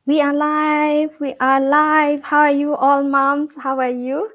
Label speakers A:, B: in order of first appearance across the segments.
A: We are live. We are live. How are you all, moms? How are you?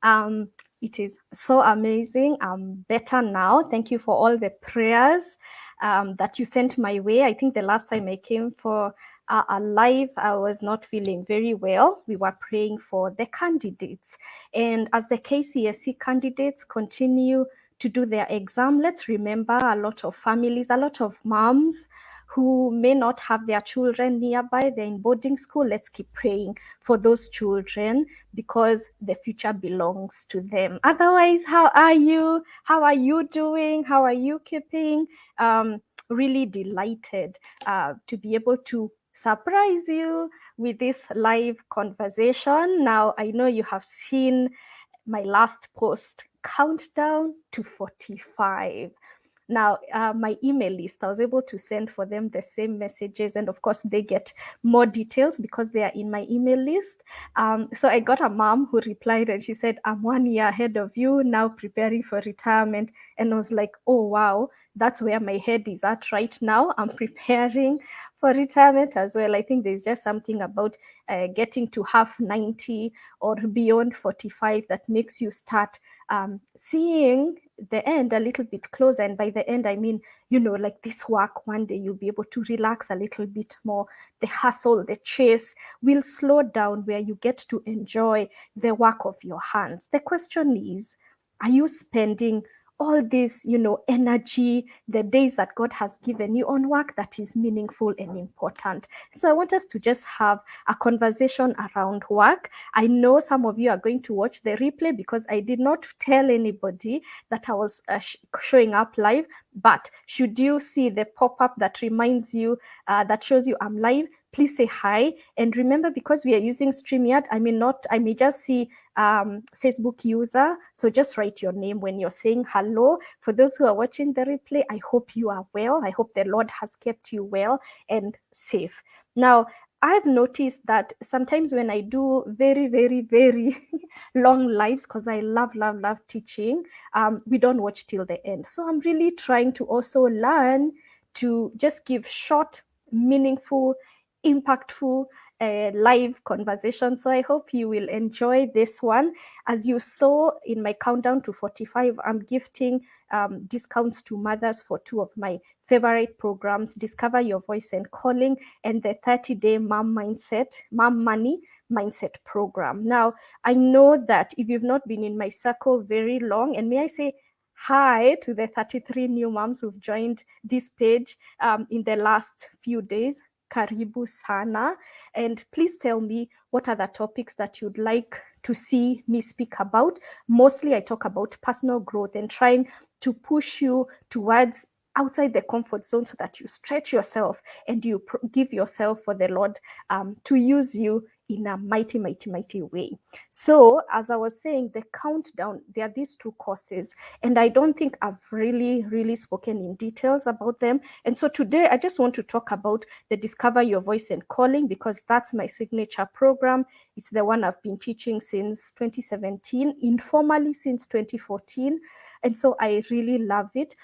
A: Um, it is so amazing. I'm better now. Thank you for all the prayers that you sent my way. I think the last time I came for a live, I was not feeling very well. We were praying for the candidates. And as the KCSE candidates continue to do their exam, let's remember a lot of families, a lot of moms who may not have their children nearby, they're in boarding school. Let's keep praying for those children because the future belongs to them. Otherwise, how are you? How are you doing? How are you keeping? Really delighted to be able to surprise you with this live conversation. Now, I know you have seen my last post, countdown to 45. Now, my email list, I was able to send for them the same messages. And of course, they get more details because they are in my email list. So I got a mom who replied and she said, I'm 1 year ahead of you, now preparing for retirement. And I was like, oh, wow, that's where my head is at right now. I'm preparing for retirement as well. I think there's just something about getting to half 90 or beyond 45 that makes you start seeing the end a little bit closer. And by the end, I mean, like this work, one day you'll be able to relax a little bit more. The hustle, the chase will slow down where you get to enjoy the work of your hands. The question is, are you spending all this, energy, the days that God has given you on work that is meaningful and important? So I want us to just have a conversation around work. I know some of you are going to watch the replay because I did not tell anybody that I was showing up live. But should you see the pop-up that reminds you, that shows you I'm live, please say hi. And remember, because we are using StreamYard, I may just see Facebook user. So just write your name when you're saying hello. For those who are watching the replay, I hope you are well. I hope the Lord has kept you well and safe. Now, I've noticed that sometimes when I do very, very, very long lives, because I love, love, love teaching, we don't watch till the end. So I'm really trying to also learn to just give short, meaningful, impactful live conversation. So I hope you will enjoy this one. As you saw in my countdown to 45, I'm gifting discounts to mothers for two of my favorite programs, Discover Your Voice and Calling, and the 30-day Mom Money Mindset program. Now, I know that if you've not been in my circle very long, and may I say hi to the 33 new moms who've joined this page in the last few days. Karibu sana. And please tell me what are the topics that you'd like to see me speak about. Mostly I talk about personal growth and trying to push you towards outside the comfort zone so that you stretch yourself and you give yourself for the Lord to use you in a mighty, mighty, mighty way. So as I was saying, the countdown, there are these two courses, and I don't think I've really, really spoken in details about them. And so today I just want to talk about the Discover Your Voice and Calling, because that's my signature program. It's the one I've been teaching since 2017, informally since 2014. And so I really love it.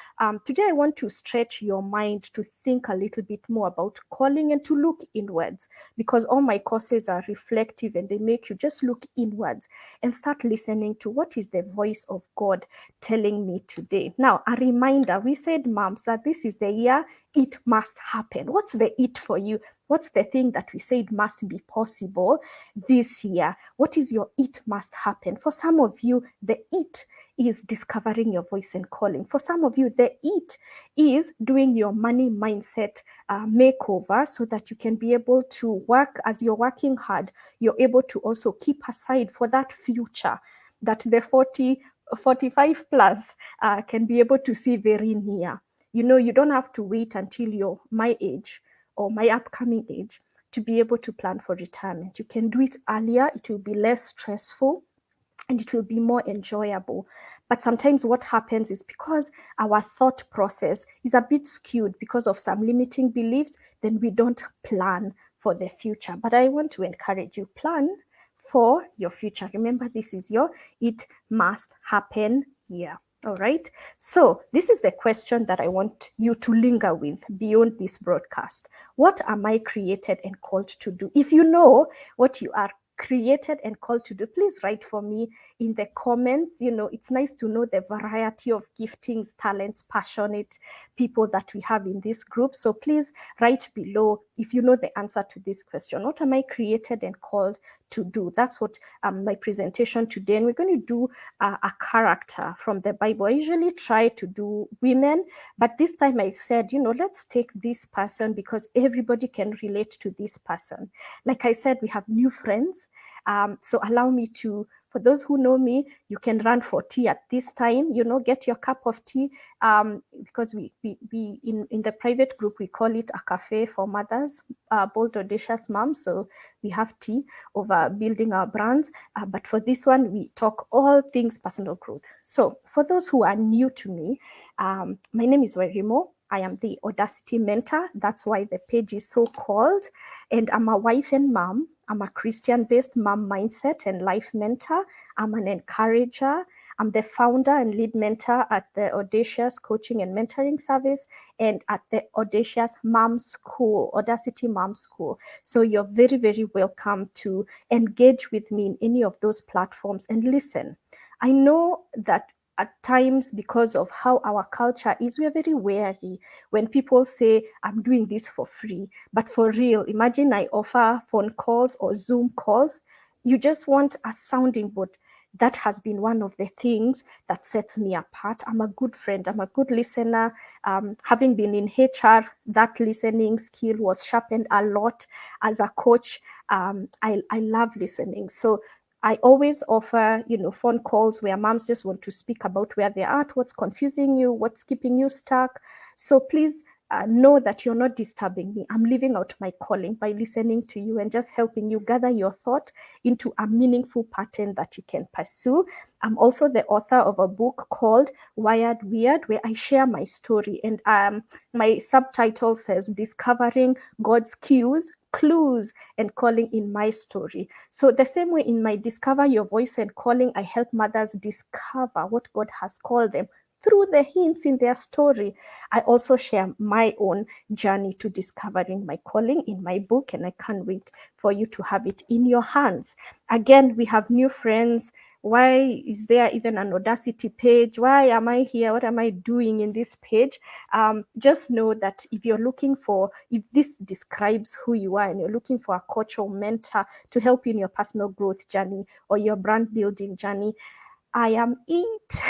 A: Today, I want to stretch your mind to think a little bit more about calling and to look inwards, because all my courses are reflective and they make you just look inwards and start listening to what is the voice of God telling me today. Now, a reminder, we said, moms, that this is the year it must happen. What's the it for you? What's the thing that we said must be possible this year? What is your it must happen? For some of you, the it is discovering your voice and calling. For some of you, the it is doing your money mindset makeover so that you can be able to work. As you're working hard, you're able to also keep aside for that future that the 45 plus can be able to see very near. You don't have to wait until you're my age or my upcoming age to be able to plan for retirement. You can do it earlier. It will be less stressful and it will be more enjoyable. But sometimes what happens is because our thought process is a bit skewed because of some limiting beliefs, then we don't plan for the future. But I want to encourage you, plan for your future. Remember, this is your it must happen year. All right. So this is the question that I want you to linger with beyond this broadcast. What am I created and called to do? If you know what you are created and called to do, please write for me in the comments. It's nice to know the variety of giftings, talents, passionate people that we have in this group. So please write below if you know the answer to this question. What am I created and called to do? That's what my presentation today. And we're going to do a character from the Bible. I usually try to do women, but this time I said, let's take this person because everybody can relate to this person. Like I said, we have new friends. So allow me to, for those who know me, you can run for tea at this time, get your cup of tea, because we in the private group, we call it a cafe for mothers, bold, audacious moms. So we have tea over building our brands. But for this one, we talk all things personal growth. So for those who are new to me, my name is Werimo. I am the Audacity Mentor. That's why the page is so called. And I'm a wife and mom. I'm a Christian-based mom mindset and life mentor. I'm an encourager. I'm the founder and lead mentor at the Audacious Coaching and Mentoring Service and at the Audacious Mom School, Audacity Mom School. So you're very, very welcome to engage with me in any of those platforms and listen. I know that at times, because of how our culture is, we are very wary when people say, I'm doing this for free. But for real, imagine I offer phone calls or Zoom calls. You just want a sounding board. That has been one of the things that sets me apart. I'm a good friend. I'm a good listener. Having been in HR, that listening skill was sharpened a lot. As a coach, I love listening. So I always offer, phone calls where moms just want to speak about where they're at, what's confusing you, what's keeping you stuck. So please know that you're not disturbing me. I'm living out my calling by listening to you and just helping you gather your thought into a meaningful pattern that you can pursue. I'm also the author of a book called Wired Weird, where I share my story. And my subtitle says Discovering God's Clues and Calling in My Story. So the same way in my Discover Your Voice and Calling, I help mothers discover what God has called them through the hints in their story. I also share my own journey to discovering my calling in my book, and I can't wait for you to have it in your hands. Again, we have new friends. Why is there even an Audacity page? Why am I here? What am I doing in this page? Just know that if this describes who you are and you're looking for a coach or mentor to help you in your personal growth journey or your brand building journey, I am it.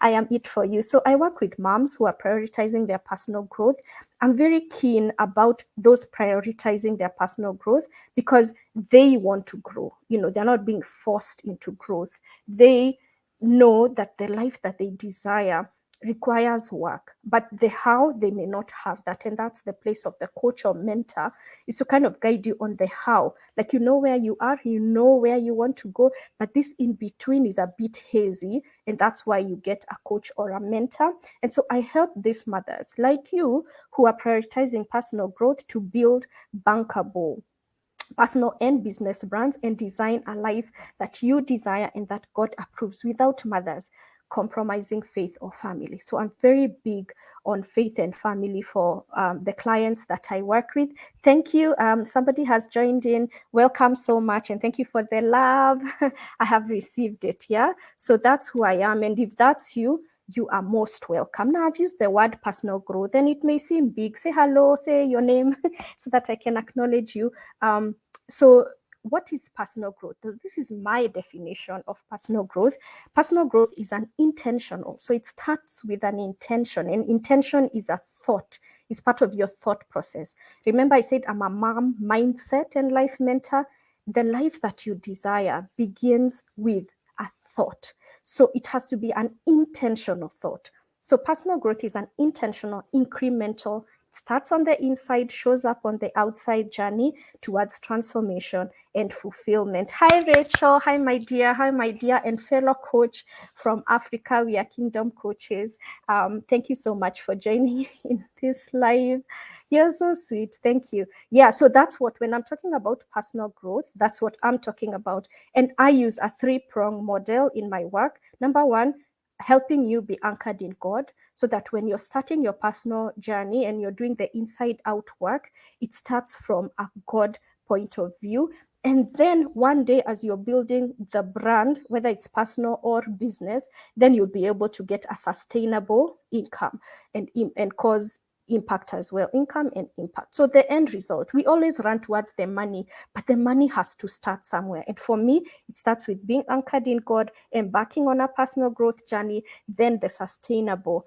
A: I am it for you. So I work with moms who are prioritizing their personal growth. I'm very keen about those prioritizing their personal growth because they want to grow. They're not being forced into growth. They know that the life that they desire requires work, but the how, they may not have that. And that's the place of the coach or mentor, is to kind of guide you on the how. Like, where you are, where you want to go, but this in between is a bit hazy, and that's why you get a coach or a mentor. And so I help these mothers like you who are prioritizing personal growth to build bankable personal and business brands and design a life that you desire and that God approves without mothers compromising faith or family. So I'm very big on faith and family for the clients that I work with. Thank you. Somebody has joined in. Welcome so much. And thank you for the love. I have received it. Yeah. So that's who I am. And if that's you, you are most welcome. Now, I've used the word personal growth and it may seem big. Say hello, say your name so that I can acknowledge you. So what is personal growth? This is my definition of personal growth. Personal growth is an intentional. So it starts with an intention, and intention is a thought. It's part of your thought process. Remember, I said I'm a mom mindset and life mentor. The life that you desire begins with a thought. So it has to be an intentional thought. So personal growth is an intentional, incremental, starts on the inside, shows up on the outside journey towards transformation and fulfillment. Hi, Rachel. Hi, my dear. Hi, my dear and fellow coach from Africa. We are Kingdom Coaches. Thank you so much for joining in this live. You're so sweet. Thank you. Yeah, so that's when I'm talking about personal growth, that's what I'm talking about. And I use a 3-prong model in my work. Number one, helping you be anchored in God, so that when you're starting your personal journey and you're doing the inside out work, it starts from a God point of view. And then one day, as you're building the brand, whether it's personal or business, then you'll be able to get a sustainable income and cause impact as well, income and impact. So the end result, we always run towards the money, but the money has to start somewhere. And for me, it starts with being anchored in God, embarking on a personal growth journey, then the sustainable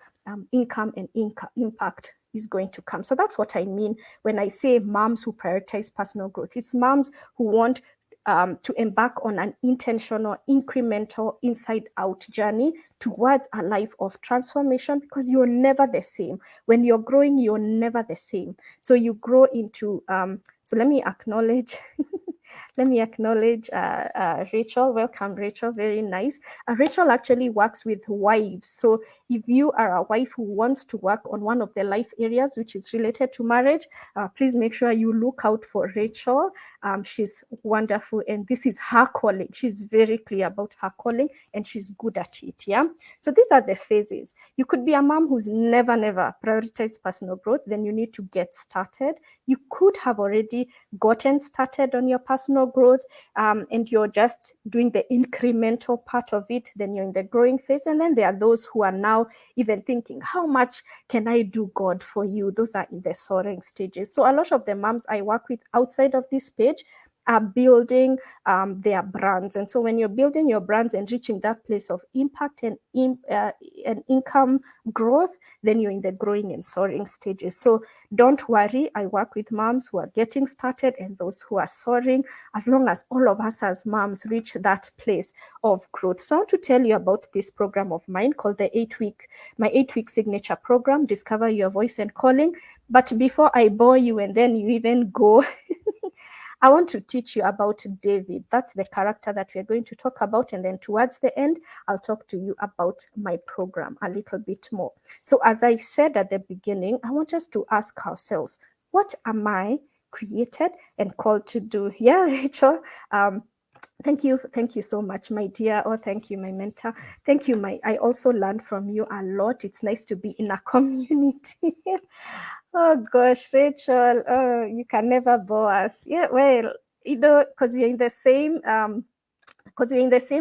A: income and impact is going to come. So that's what I mean when I say moms who prioritize personal growth. It's moms who want to embark on an intentional, incremental, inside-out journey towards a life of transformation, because you're never the same. When you're growing, you're never the same. So you grow into, so let me acknowledge Rachel. Welcome, Rachel. Very nice. Rachel actually works with wives. So if you are a wife who wants to work on one of the life areas which is related to marriage, please make sure you look out for Rachel. She's wonderful, and this is her calling. She's very clear about her calling, and she's good at it. Yeah. So these are the phases. You could be a mom who's never prioritized personal growth. Then you need to get started. You could have already gotten started on your personal growth, and you're just doing the incremental part of it. Then you're in the growing phase. And then there are those who are now even thinking, how much can I do, God, for you? Those are in the soaring stages. So a lot of the moms I work with outside of this page are building their brands. And so when you're building your brands and reaching that place of impact and income growth, then you're in the growing and soaring stages. So don't worry, I work with moms who are getting started and those who are soaring, as long as all of us as moms reach that place of growth. So I want to tell you about this program of mine called my 8-week signature program, Discover Your Voice and Calling. But before I bore you and then you even go, I want to teach you about David. That's the character that we're going to talk about. And then towards the end, I'll talk to you about my program a little bit more. So as I said at the beginning, I want us to ask ourselves, what am I created and called to do? Yeah, Rachel. Thank you so much, my dear. Oh, thank you, my mentor. Thank you, I also learned from you a lot. It's nice to be in a community. Oh gosh, Rachel, oh, you can never bore us. Yeah, well, because we're in the same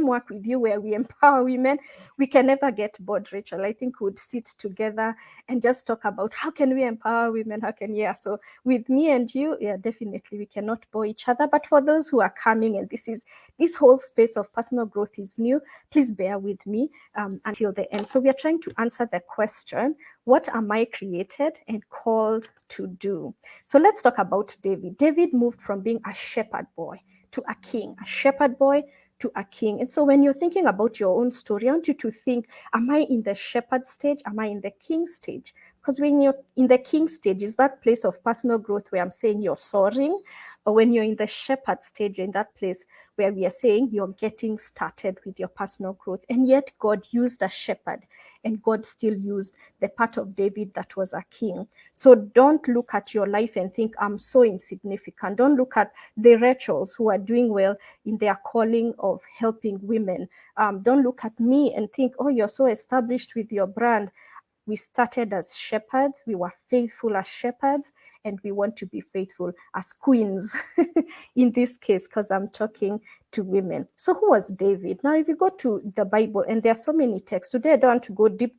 A: work with you where we empower women, we can never get bored, Rachel. I think we'd sit together and just talk about how can we empower women, so with me and you, yeah, definitely we cannot bore each other. But for those who are coming, and this whole space of personal growth is new, please bear with me until the end. So we are trying to answer the question, what am I created and called to do? So let's talk about David. David moved from being a shepherd boy to a king, a shepherd boy to a king. And so when you're thinking about your own story, I want you to think, am I in the shepherd stage? Am I in the king stage? Because when you're in the king stage, is that place of personal growth where I'm saying you're soaring? Or when you're in the shepherd stage, you're in that place where we are saying you're getting started with your personal growth. And yet God used a shepherd, and God still used the part of David that was a king. So don't look at your life and think, I'm so insignificant. Don't look at the Rachels who are doing well in their calling of helping women. Don't look at me and think, oh, you're so established with your brand. We started as shepherds. We were faithful as shepherds, and we want to be faithful as queens in this case, because I'm talking to women. So who was David? Now, if you go to the Bible, and there are so many texts, today I don't want to go deep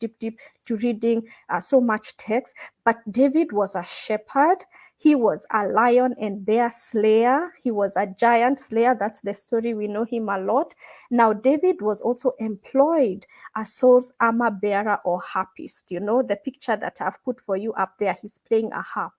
A: to reading so much text, but David was a shepherd. He was a lion and bear slayer. He was a giant slayer. That's the story. We know him a lot. Now, David was also employed as Saul's armor bearer or harpist. You know, the picture that I've put for you up there, he's playing a harp.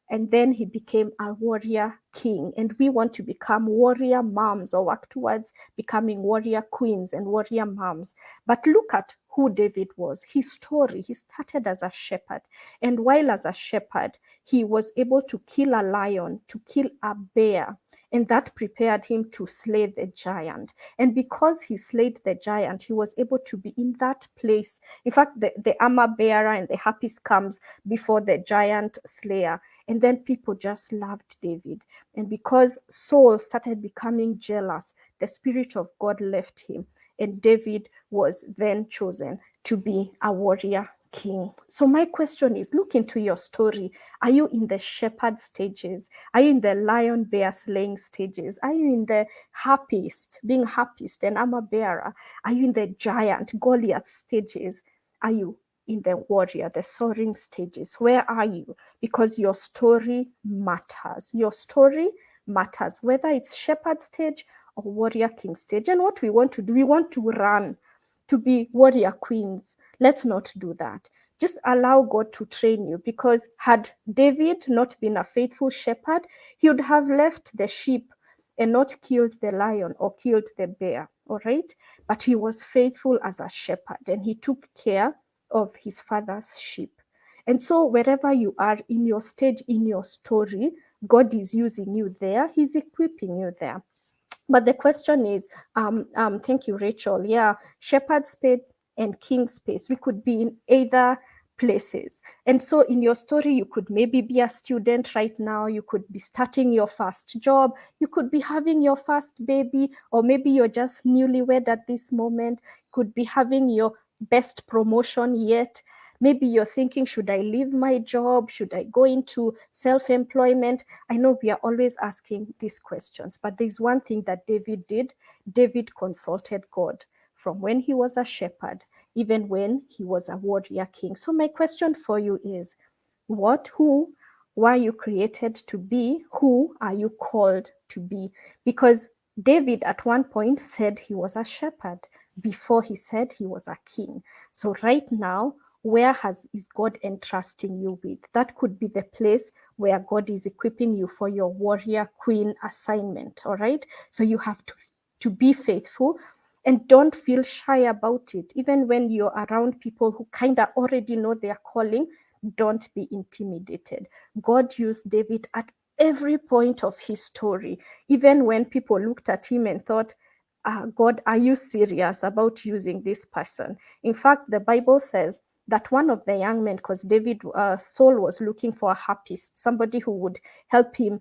A: And then he became a warrior king. And we want to become warrior moms, or work towards becoming warrior queens and warrior moms. But look at who David was. His story, he started as a shepherd. And while as a shepherd, he was able to kill a lion, to kill a bear. And that prepared him to slay the giant. And because he slayed the giant, he was able to be in that place. In fact, the armor bearer and the harpist comes before the giant slayer. And then people just loved David. And because Saul started becoming jealous, the Spirit of God left him. and David was then chosen to be a warrior king. So my question is, look into your story. Are you in the shepherd stages? Are you in the lion bear slaying stages? Are you in the being happiest and armor bearer? Are you in the giant Goliath stages? Are you in the warrior, the soaring stages? Where are you? Because your story matters. Your story matters, whether it's shepherd stage or warrior king stage. And what we want to do, we want to run to be warrior queens. Let's not do that. Just allow God to train you, because had David not been a faithful shepherd, he would have left the sheep and not killed the lion or killed the bear, all right? But he was faithful as a shepherd, and he took care of his father's sheep. And so wherever you are in your stage, in your story, God is using you there. He's equipping you there. But the question is, thank you, Rachel. Yeah, shepherd space and king space. We could be in either places. And so in your story, you could maybe be a student right now. You could be starting your first job. You could be having your first baby, or maybe you're just newlywed at this moment. Could be having your best promotion yet. Maybe you're thinking, should I leave my job? Should I go into self-employment? I know we are always asking these questions, but there's one thing that David did. David consulted God from when he was a shepherd, even when he was a warrior king. So my question for you is, who were you created to be? Who are you called to be? Because David at one point said he was a shepherd before he said he was a king. So right now, where is God entrusting you with? That could be the place where God is equipping you for your warrior queen assignment, all right? So you have to be faithful, and don't feel shy about it. Even when you're around people who kind of already know their calling, don't be intimidated. God used David at every point of his story, even when people looked at him and thought, God, are you serious about using this person? In fact, the Bible says that one of the young men, because Saul was looking for a harpist, somebody who would help him,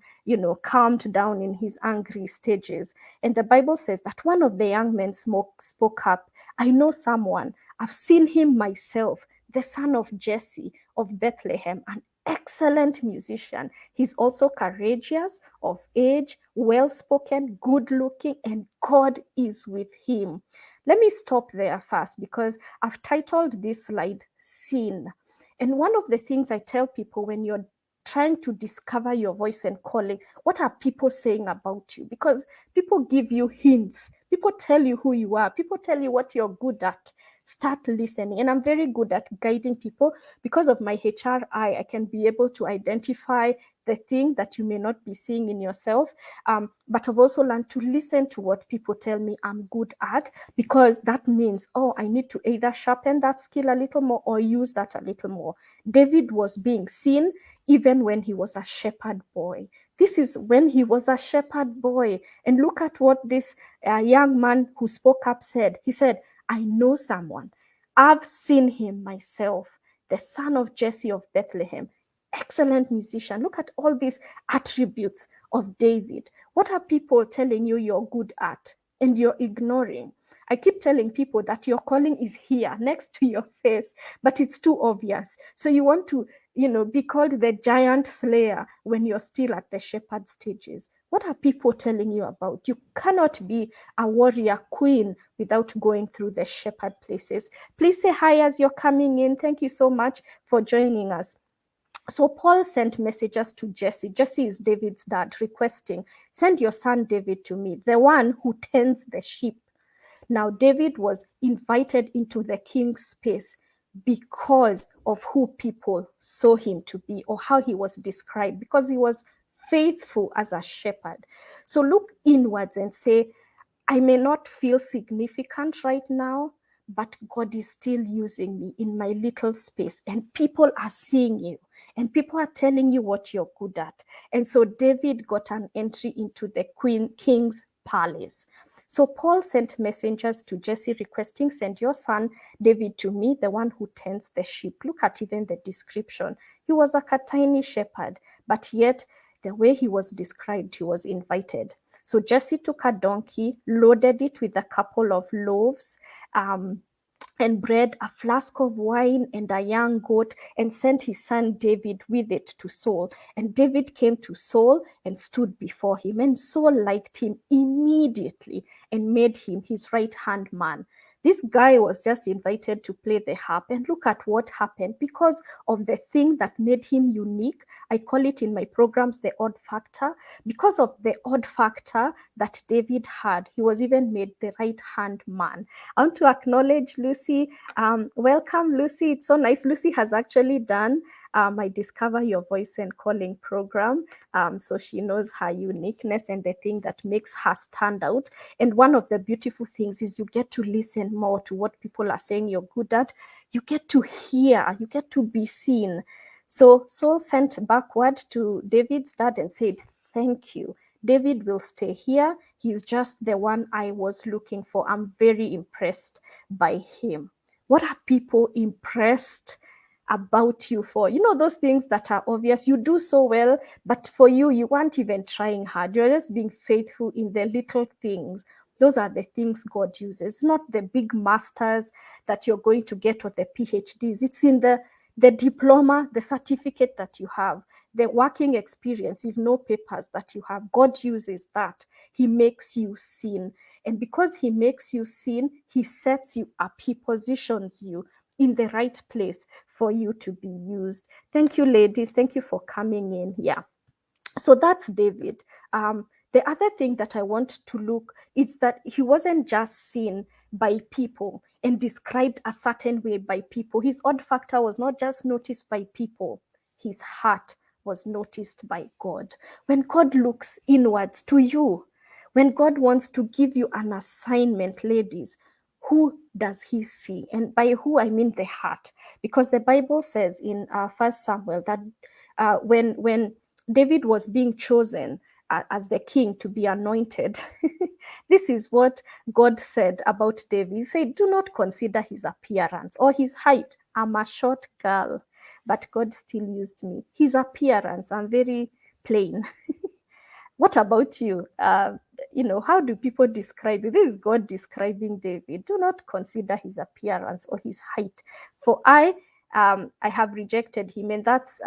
A: calmed down in his angry stages. And the Bible says that one of the young men spoke up. I know someone. I've seen him myself, the son of Jesse of Bethlehem, an excellent musician. He's also courageous, of age, well-spoken, good-looking, and God is with him. Let me stop there first, because I've titled this slide Seen. And one of the things I tell people when you're trying to discover your voice and calling, what are people saying about you? Because people give you hints. People tell you who you are. People tell you what you're good at. Start listening. And I'm very good at guiding people. Because of my HR eye, I can be able to identify the thing that you may not be seeing in yourself. But I've also learned to listen to what people tell me I'm good at, because that means, I need to either sharpen that skill a little more or use that a little more. David was being seen even when he was a shepherd boy. This is when he was a shepherd boy. And look at what this young man who spoke up said. He said, I know someone. I've seen him myself, the son of Jesse of Bethlehem. Excellent musician. Look at all these attributes of David. What are people telling you you're good at and you're ignoring? I keep telling people that your calling is here next to your face, but it's too obvious. So you want to, be called the giant slayer when you're still at the shepherd stages. What are people telling you about? You cannot be a warrior queen without going through the shepherd places. Please say hi as you're coming in. Thank you so much for joining us. So Paul sent messages to Jesse. Jesse is David's dad, requesting, send your son David to me, the one who tends the sheep. Now, David was invited into the king's space because of who people saw him to be, or how he was described, because he was faithful as a shepherd. So look inwards and say, I may not feel significant right now, but God is still using me in my little space, and people are seeing you, and people are telling you what you're good at. And so David got an entry into the king's palace. So Paul sent messengers to Jesse requesting, send your son David to me, the one who tends the sheep. Look at even the description. He was like a tiny shepherd, but yet the way he was described, he was invited. So Jesse took a donkey, loaded it with a couple of loaves, and bread, a flask of wine, and a young goat, and sent his son David with it to Saul. And David came to Saul and stood before him. And Saul liked him immediately and made him his right hand man. This guy was just invited to play the harp, and look at what happened because of the thing that made him unique. I call it in my programs the odd factor. Because of the odd factor that David had, he was even made the right hand man. I want to acknowledge Lucy. Welcome, Lucy. It's so nice. Lucy has actually done my Discover Your Voice and Calling program. So she knows her uniqueness and the thing that makes her stand out. And one of the beautiful things is you get to listen more to what people are saying you're good at. You get to hear, you get to be seen. So Saul sent backward to David's dad and said, thank you. David will stay here. He's just the one I was looking for. I'm very impressed by him. What are people impressed about you for? You know, those things that are obvious. You do so well, but for you, you weren't even trying hard. You're just being faithful in the little things. Those are the things God uses. It's not the big masters that you're going to get or the PhDs. It's in the diploma, the certificate that you have, the working experience, if no papers that you have. God uses that. He makes you seen. And because he makes you seen, he sets you up. He positions you in the right place for you to be used. Thank you, ladies. Thank you for coming in. Yeah. So that's David. The other thing that I want to look is that he wasn't just seen by people and described a certain way by people. His odd factor was not just noticed by people. His heart was noticed by God. When God looks inwards to you, when God wants to give you an assignment, ladies, who does he see? And by who, I mean the heart. Because the Bible says in 1 Samuel that when David was being chosen as the king to be anointed, this is what God said about David. He said, do not consider his appearance or his height. I'm a short girl, but God still used me. His appearance, I'm very plain. What about you? How do people describe you? This is God describing David. Do not consider his appearance or his height, for I have rejected him. And that's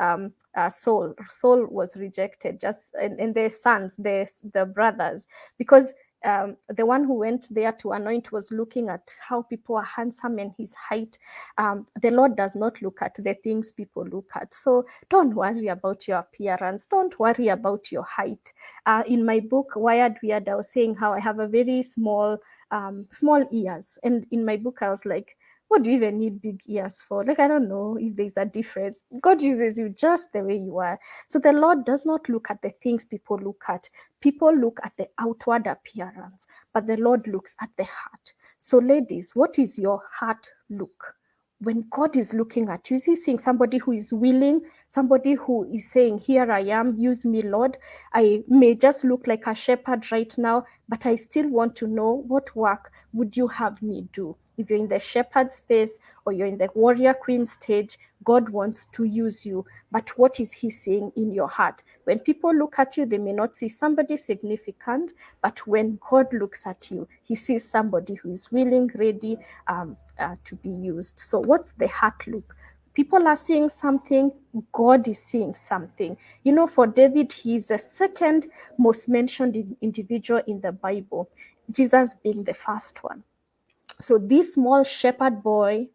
A: Saul. Saul was rejected, just and the sons, the brothers, because the one who went there to anoint was looking at how people are handsome and his height. The Lord does not look at the things people look at. So don't worry about your appearance. Don't worry about your height. In my book, Wired Weird, I was saying how I have a very small ears. And in my book, I was like, what do you even need big ears for? Like, I don't know if there's a difference. God uses you just the way you are. So the Lord does not look at the things people look at. People look at the outward appearance, but the Lord looks at the heart. So ladies, what is your heart look? When God is looking at you, is he seeing somebody who is willing, somebody who is saying, here I am, use me, Lord. I may just look like a shepherd right now, but I still want to know what work would you have me do? If you're in the shepherd space or you're in the warrior queen stage, God wants to use you. But what is he seeing in your heart? When people look at you, they may not see somebody significant, but when God looks at you, he sees somebody who is willing, ready to be used. So what's the heart look? People are seeing something, God is seeing something. For David, he is the second most mentioned individual in the Bible, Jesus being the first one. So this small shepherd boy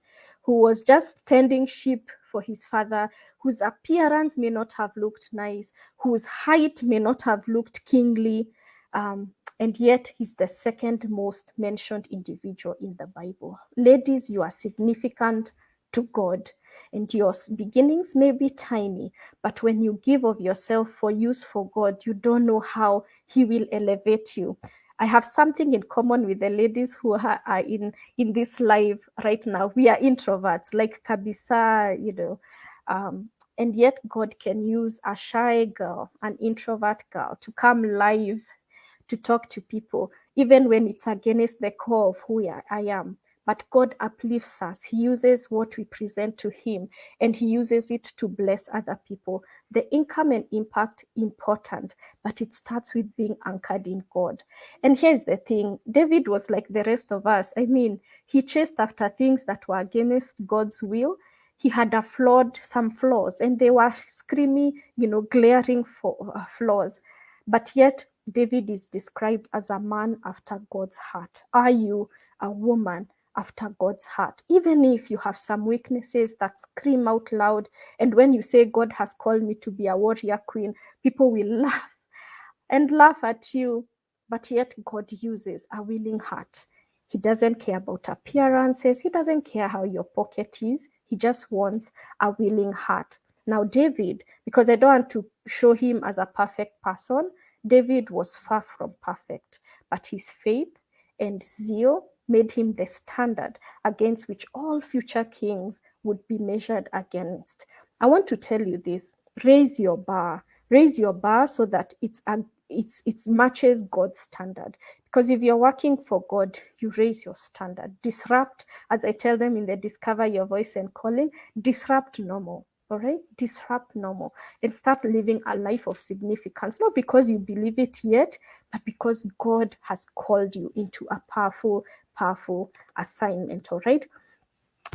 A: who was just tending sheep for his father, whose appearance may not have looked nice, whose height may not have looked kingly, and yet he's the second most mentioned individual in the Bible. Ladies, you are significant to God, and your beginnings may be tiny, but when you give of yourself for use for God, you don't know how he will elevate you. I have something in common with the ladies who are in this live right now. We are introverts, like Kabisa, and yet God can use a shy girl, an introvert girl, to come live to talk to people, even when it's against the core of who I am. but God uplifts us. He uses what we present to him, and he uses it to bless other people. The income and impact, important, but it starts with being anchored in God. And here's the thing, David was like the rest of us. I mean, he chased after things that were against God's will. He had some flaws, and they were screamy, glaring flaws. But yet, David is described as a man after God's heart. Are you a woman after God's heart? Even if you have some weaknesses that scream out loud, and when you say, God has called me to be a warrior queen, people will laugh at you. But yet God uses a willing heart. He doesn't care about appearances. He doesn't care how your pocket is. He just wants a willing heart. Now, David, because I don't want to show him as a perfect person, David was far from perfect, but his faith and zeal made him the standard against which all future kings would be measured against. I want to tell you this: raise your bar so that it matches God's standard. Because if you're working for God, you raise your standard. Disrupt, as I tell them in the Discover Your Voice and Calling, disrupt normal. All right, disrupt normal and start living a life of significance, not because you believe it yet, but because God has called you into a powerful assignment. All right.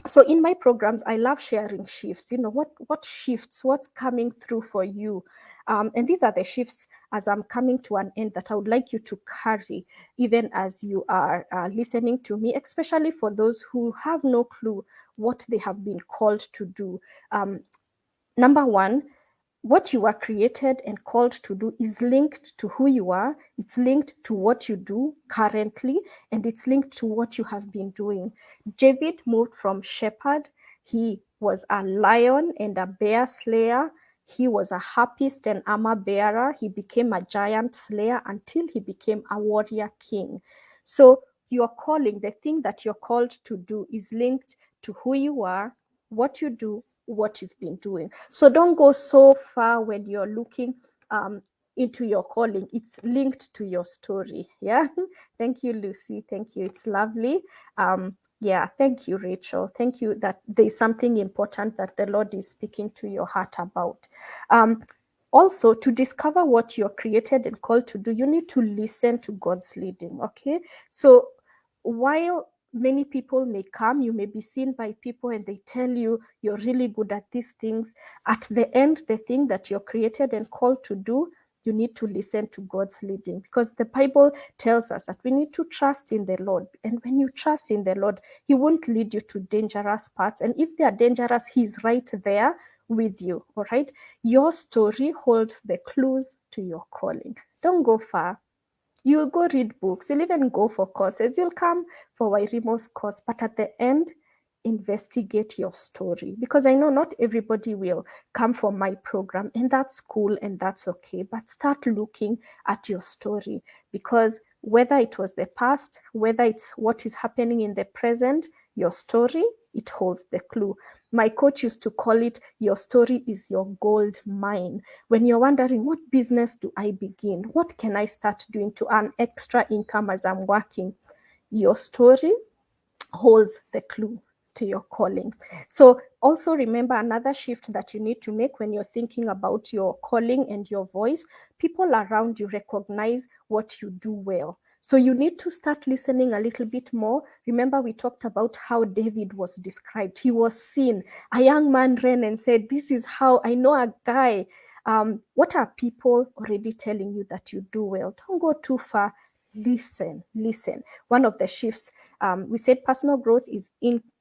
A: So in my programs, I love sharing shifts. What shifts, what's coming through for you. And these are the shifts as I'm coming to an end that I would like you to carry, even as you are listening to me, especially for those who have no clue what they have been called to do. Number one, what you are created and called to do is linked to who you are. It's linked to what you do currently, and it's linked to what you have been doing. David moved from shepherd. He was a lion and a bear slayer. He was a harpist and armor bearer. He became a giant slayer until he became a warrior king. So your calling, the thing that you're called to do, is linked to who you are, what you do, what you've been doing. So don't go so far when you're looking into your calling. It's linked to your story. Yeah. Thank you, Lucy. Thank you. It's lovely. Yeah, thank you, Rachel. Thank you that there's something important that the Lord is speaking to your heart about. Also, to discover what you're created and called to do, you need to listen to God's leading. Okay. So while many people may come, you may be seen by people and they tell you you're really good at these things. At the end, the thing that you're created and called to do, you need to listen to God's leading, because the Bible tells us that we need to trust in the Lord. And when you trust in the Lord, he won't lead you to dangerous paths. And if they are dangerous, he's right there with you. All right. Your story holds the clues to your calling. Don't go far. You'll go read books, you'll even go for courses, you'll come for Wairimo's course, but at the end, investigate your story. Because I know not everybody will come for my program, and that's cool and that's okay, but start looking at your story, because whether it was the past, whether it's what is happening in the present, your story, it holds the clue. My coach used to call it, your story is your gold mine. When you're wondering, what business do I begin? What can I start doing to earn extra income as I'm working? Your story holds the clue to your calling. So also remember another shift that you need to make when you're thinking about your calling and your voice. People around you recognize what you do well. So you need to start listening a little bit more. Remember, we talked about how David was described. He was seen. A young man ran and said, this is how I know a guy. What are people already telling you that you do well? Don't go too far. Listen. One of the shifts, we said personal growth is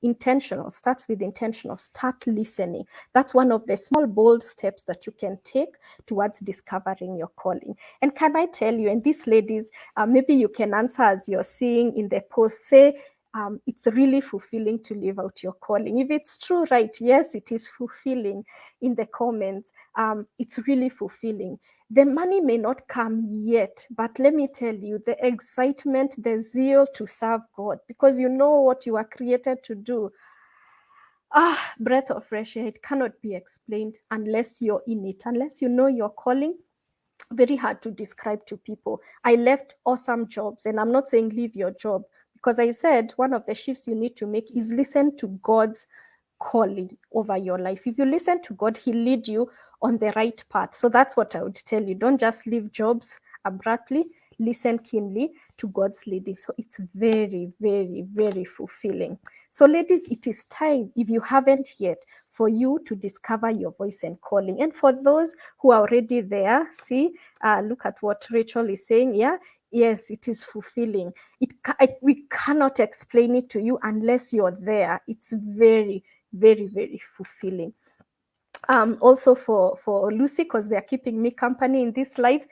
A: intentional, starts with intentional. Start listening. That's one of the small, bold steps that you can take towards discovering your calling. And can I tell you, and these ladies, maybe you can answer as you're seeing in the post, say, it's really fulfilling to live out your calling. If it's true, right? Yes, it is fulfilling. In the comments, it's really fulfilling. The money may not come yet, but let me tell you, the excitement, the zeal to serve God, because you know what you are created to do. Breath of fresh air, it cannot be explained unless you're in it, unless you know your calling. Very hard to describe to people. I left awesome jobs, and I'm not saying leave your job, Because I said one of the shifts you need to make is listen to God's calling over your life. If you listen to God, He'll lead you on the right path. So that's what I would tell you. Don't just leave jobs abruptly. Listen keenly to God's leading. So it's very, very, very fulfilling. So, ladies, it is time, if you haven't yet, for you to discover your voice and calling. And for those who are already there, see, look at what Rachel is saying. Yeah, yes, it is fulfilling. We cannot explain it to you unless you're there. It's very, very, very fulfilling. Also for Lucy, because they're keeping me company in this life,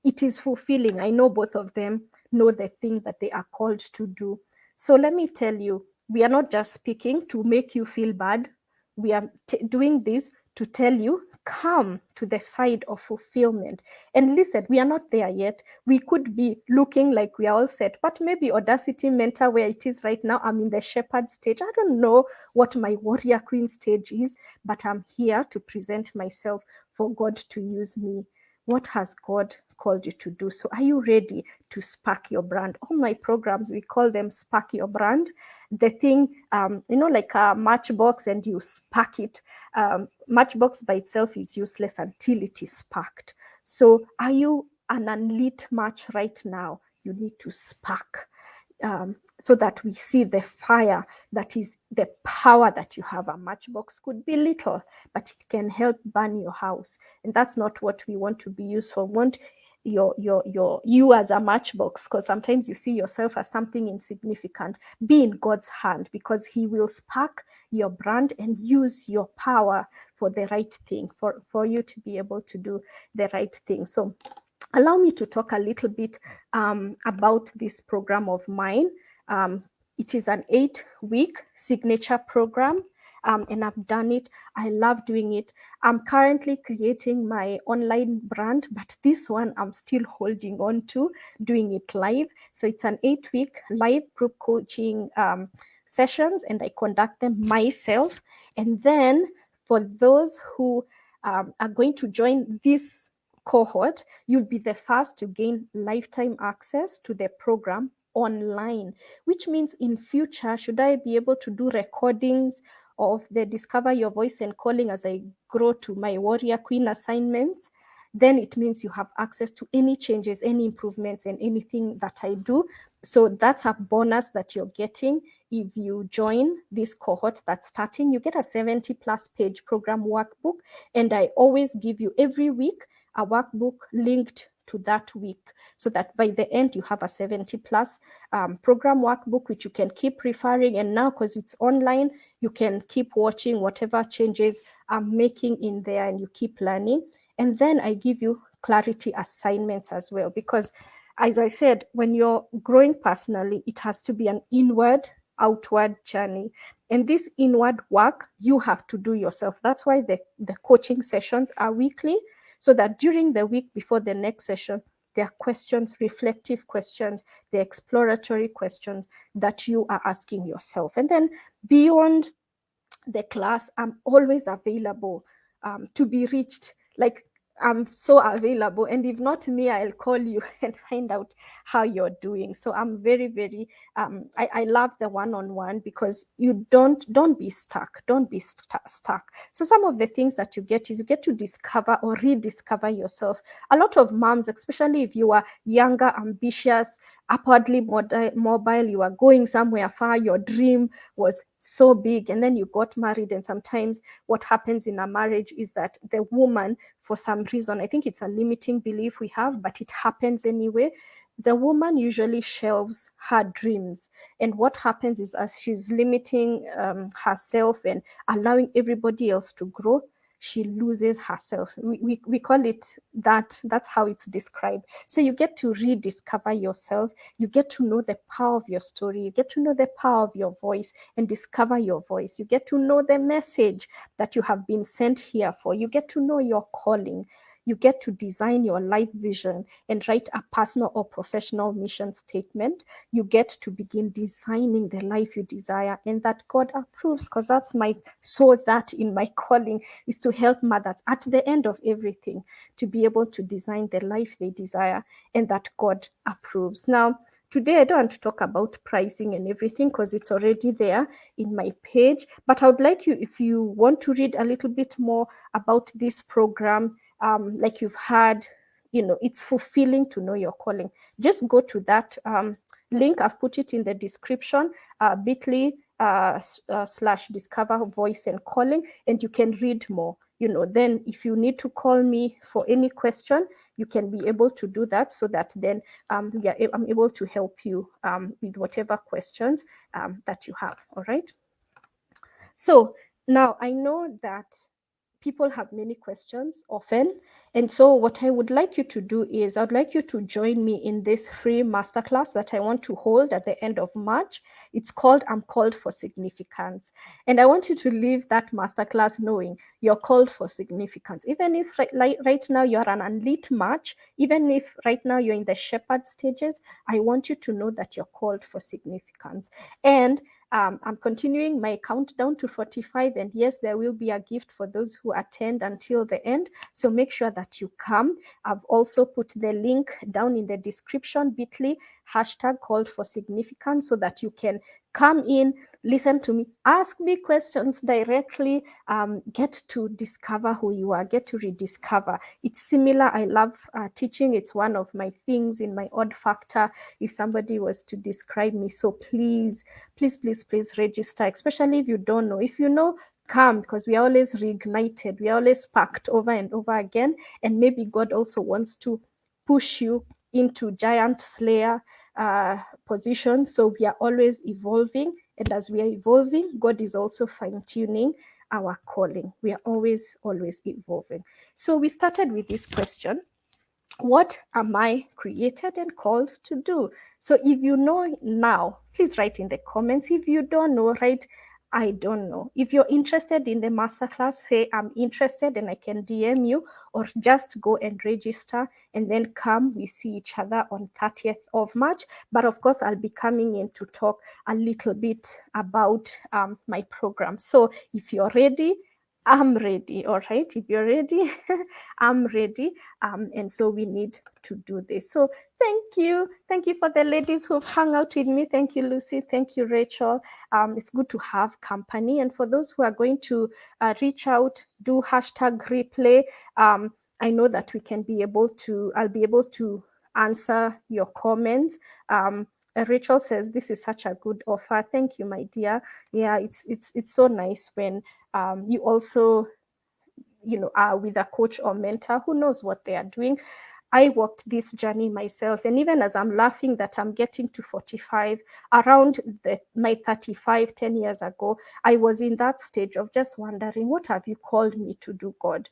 A: it is fulfilling. I know both of them know the thing that they are called to do. So let me tell you, we are not just speaking to make you feel bad. We are doing this to tell you, come to the side of fulfillment. And listen, we are not there yet. We could be looking like we are all set, but maybe Audacity Mentor, where it is right now, I'm in the shepherd stage. I don't know what my warrior queen stage is, but I'm here to present myself for God to use me. What has God called you to do? So are you ready to spark your brand? All my programs, we call them Spark Your Brand. The thing, like a matchbox, and you spark it. Matchbox by itself is useless until it is sparked. So are you an unlit match right now? You need to spark. So that we see the fire, that is the power that you have. A matchbox could be little, but it can help burn your house. And that's not what we want to be used for. We want you as a matchbox, because sometimes you see yourself as something insignificant. Be in God's hand, because He will spark your brand and use your power for the right thing, for you to be able to do the right thing. So allow me to talk a little bit about this program of mine. It is an 8-week signature program, and I've done it. I love doing it. I'm currently creating my online brand, but this one I'm still holding on to, doing it live. So it's an 8-week live group coaching sessions, and I conduct them myself. And then for those who are going to join this cohort, you'll be the first to gain lifetime access to the program online, which means in future, should I be able to do recordings of the Discover Your Voice and Calling as I grow to my Warrior Queen assignments, then it means you have access to any changes, any improvements, and anything that I do. So that's a bonus that you're getting if you join this cohort that's starting. You get a 70+ page program workbook, and I always give you every week a workbook linked to that week, so that by the end you have a 70+ program workbook, which you can keep referring. And now, because it's online, you can keep watching whatever changes I'm making in there, and you keep learning. And then I give you clarity assignments as well, because as I said, when you're growing personally, it has to be an inward outward journey. And this inward work you have to do yourself. That's why the coaching sessions are weekly, so that during the week before the next session, there are questions, reflective questions, the exploratory questions that you are asking yourself. And then beyond the class, I'm always available to be reached. Like, I'm so available, and if not me, I'll call you and find out how you're doing. So I'm very, very I love the one-on-one, because you don't be stuck. Don't be stuck. So some of the things that you get is you get to discover or rediscover yourself. A lot of moms, especially if you are younger, ambitious, upwardly mobile, you are going somewhere far, your dream was so big, and then you got married. And sometimes what happens in a marriage is that the woman, for some reason, I think it's a limiting belief we have, but it happens anyway, the woman usually shelves her dreams. And what happens is, as she's limiting herself and allowing everybody else to grow, she loses herself. We call it that. That's how it's described. So you get to rediscover yourself. You get to know the power of your story. You get to know the power of your voice and discover your voice. You get to know the message that you have been sent here for. You get to know your calling. You get to design your life vision and write a personal or professional mission statement. You get to begin designing the life you desire and that God approves, because that's my that in my calling is to help mothers at the end of everything to be able to design the life they desire and that God approves. Now, today I don't want to talk about pricing and everything because it's already there in my page, but I would like you, if you want to read a little bit more about this program, like you've had, it's fulfilling to know your calling. Just go to that link. I've put it in the description, bit.ly / discover voice and calling, and you can read more. Then if you need to call me for any question, you can be able to do that, so that then I'm able to help you with whatever questions that you have. All right. So now I know that people have many questions often. And so what I would like you to do is I'd like you to join me in this free masterclass that I want to hold at the end of March. It's called I'm Called for Significance. And I want you to leave that masterclass knowing you're called for significance. Even if right now you're an unlit match, even if right now you're in the shepherd stages, I want you to know that you're called for significance. And I'm continuing my countdown to 45, and yes, there will be a gift for those who attend until the end. So make sure that you come. I've also put the link down in the description, bit.ly #called for significance, so that you can come in, listen to me, ask me questions directly, get to discover who you are, get to rediscover. It's similar. I love teaching. It's one of my things in my odd factor, if somebody was to describe me. So please register, especially if you don't know. If you know, come, because we are always reignited. We are always sparked over and over again. And maybe God also wants to push you into giant slayer position. So we are always evolving. And as we are evolving, God is also fine-tuning our calling. We are always evolving. So we started with this question: what am I created and called to do? So if you know now, please write in the comments. If you don't know, write I don't know. If you're interested in the masterclass, say I'm interested, and I can DM you, or just go and register and then come. We see each other on 30th of March. But of course, I'll be coming in to talk a little bit about my program. So if you're ready, I'm ready. All right. If you're ready, I'm ready. And so we need to do this. So thank you. Thank you for the ladies who've hung out with me. Thank you, Lucy. Thank you, Rachel. It's good to have company. And for those who are going to reach out, do #replay. I know that I'll be able to answer your comments. Rachel says, this is such a good offer. Thank you, my dear. Yeah, it's so nice when you also are with a coach or mentor who knows what they are doing. I walked this journey myself, and even as I'm laughing that I'm getting to 45, around my 35, 10 years ago, I was in that stage of just wondering, what have you called me to do, God?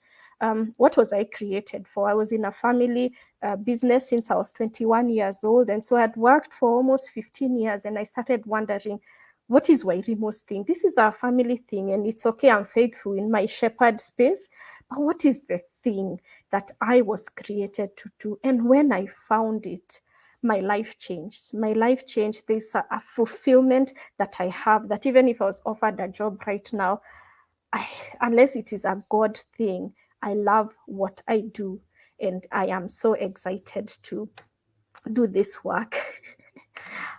A: What was I created for? I was in a family business since I was 21 years old, and so I'd worked for almost 15 years, and I started wondering, what is Wairimu's thing? This is our family thing, and it's okay, I'm faithful in my shepherd space, but what is the thing that I was created to do? And when I found it, my life changed. My life changed. There's a fulfillment that I have, that even if I was offered a job right now, unless it is a God thing, I love what I do, and I am so excited to do this work.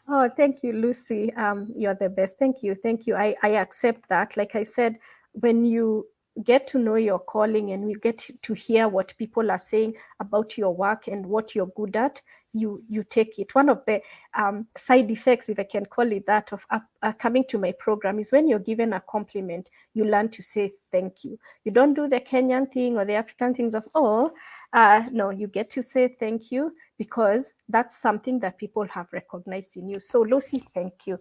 A: Oh, thank you, Lucy. You're the best. Thank you. Thank you. I accept that. Like I said, when you get to know your calling and we get to hear what people are saying about your work and what you're good at, you take it. One of the side effects, if I can call it that, of coming to my program is when you're given a compliment, you learn to say thank you. You don't do the Kenyan thing or the African things of, no, you get to say thank you, because that's something that people have recognized in you. So Lucy, thank you.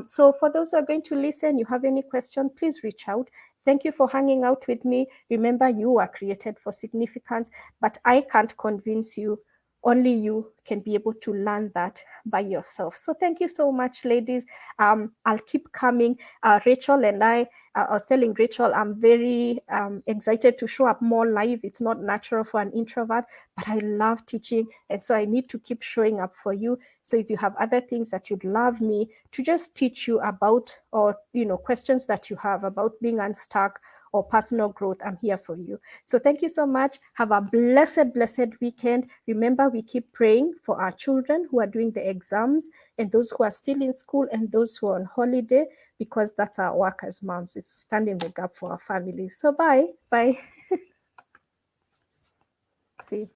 A: So for those who are going to listen, you have any question, please reach out. Thank you for hanging out with me. Remember, you are created for significance, but I can't convince you. Only you can be able to learn that by yourself. So thank you so much, ladies. I'll keep coming. Rachel and I was telling Rachel, I'm very excited to show up more live. It's not natural for an introvert, but I love teaching. And so I need to keep showing up for you. So if you have other things that you'd love me to just teach you about, or, questions that you have about being unstuck, or personal growth, I'm here for you. So thank you so much. Have a blessed weekend. Remember, we keep praying for our children who are doing the exams and those who are still in school and those who are on holiday, because that's our work as moms, is to stand in the gap for our families. So bye. See you.